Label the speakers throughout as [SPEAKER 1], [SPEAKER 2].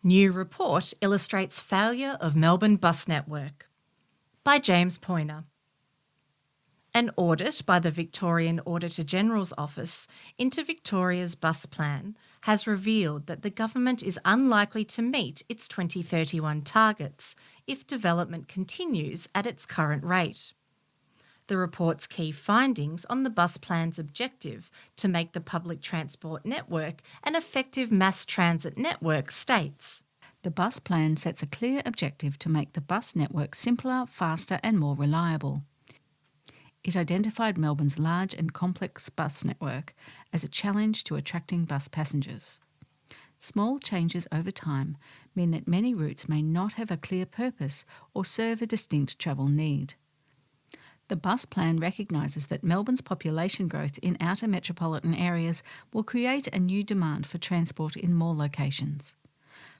[SPEAKER 1] New report illustrates failure of Melbourne bus network. By James Poyner. An audit by the Victorian Auditor-General's Office into Victoria's bus plan has revealed that the government is unlikely to meet its 2031 targets if development continues at its current rate. The report's key findings on the bus plan's objective to make the public transport network an effective mass transit network states.
[SPEAKER 2] The bus plan sets a clear objective to make the bus network simpler, faster and more reliable. It identified Melbourne's large and complex bus network as a challenge to attracting bus passengers. Small changes over time mean that many routes may not have a clear purpose or serve a distinct travel need. The bus plan recognises that Melbourne's population growth in outer metropolitan areas will create a new demand for transport in more locations.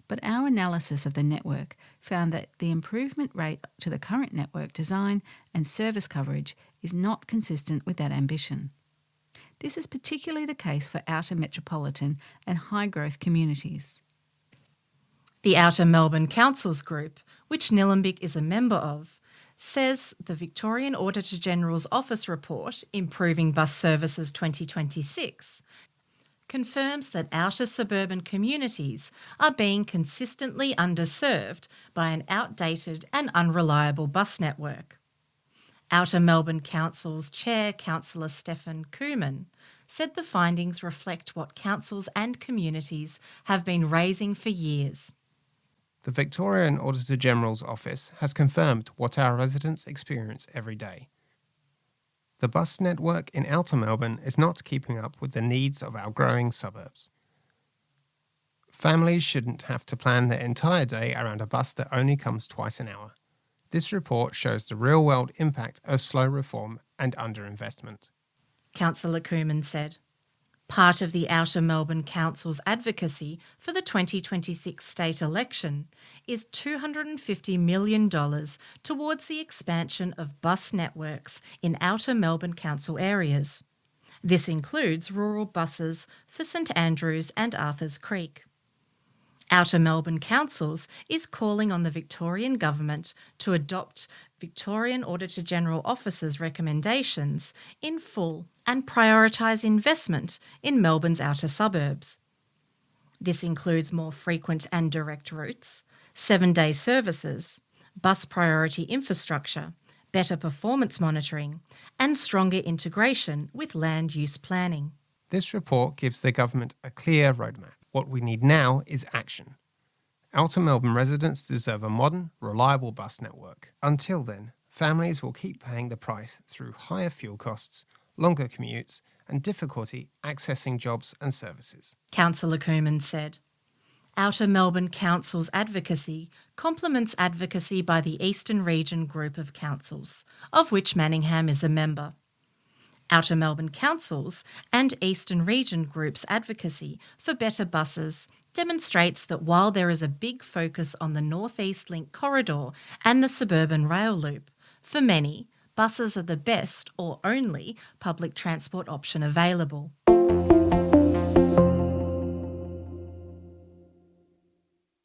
[SPEAKER 2] But our analysis of the network found that the improvement rate to the current network design and service coverage is not consistent with that ambition. This is particularly the case for outer metropolitan and high-growth communities.
[SPEAKER 1] The Outer Melbourne Councils Group, which Nillumbik is a member of, says the Victorian Auditor-General's Office report, Improving Bus Services 2026, confirms that outer suburban communities are being consistently underserved by an outdated and unreliable bus network. Outer Melbourne Council's Chair, Councillor Stephen Koeman, said the findings reflect what councils and communities have been raising for years.
[SPEAKER 3] The Victorian Auditor-General's Office has confirmed what our residents experience every day. The bus network in Outer Melbourne is not keeping up with the needs of our growing suburbs. Families shouldn't have to plan their entire day around a bus that only comes twice an hour. This report shows the real-world impact of slow reform and underinvestment.
[SPEAKER 1] Councillor Koeman said. Part of the Outer Melbourne Council's advocacy for the 2026 state election is $250 million towards the expansion of bus networks in Outer Melbourne Council areas. This includes rural buses for St Andrews and Arthurs Creek. Outer Melbourne Councils is calling on the Victorian Government to adopt Victorian Auditor-General Office's recommendations in full and prioritise investment in Melbourne's outer suburbs. This includes more frequent and direct routes, 7-day services, bus priority infrastructure, better performance monitoring, and stronger integration with land use planning.
[SPEAKER 3] This report gives the government a clear roadmap. What we need now is action. Outer Melbourne residents deserve a modern, reliable bus network. Until then, families will keep paying the price through higher fuel costs, longer commutes, and difficulty accessing jobs and services.
[SPEAKER 1] Councillor Koeman said. Outer Melbourne Council's advocacy complements advocacy by the Eastern Region group of councils, of which Manningham is a member. Outer Melbourne Councils and Eastern Region Group's advocacy for better buses demonstrates that while there is a big focus on the North East Link corridor and the suburban rail loop, for many, buses are the best or only public transport option available.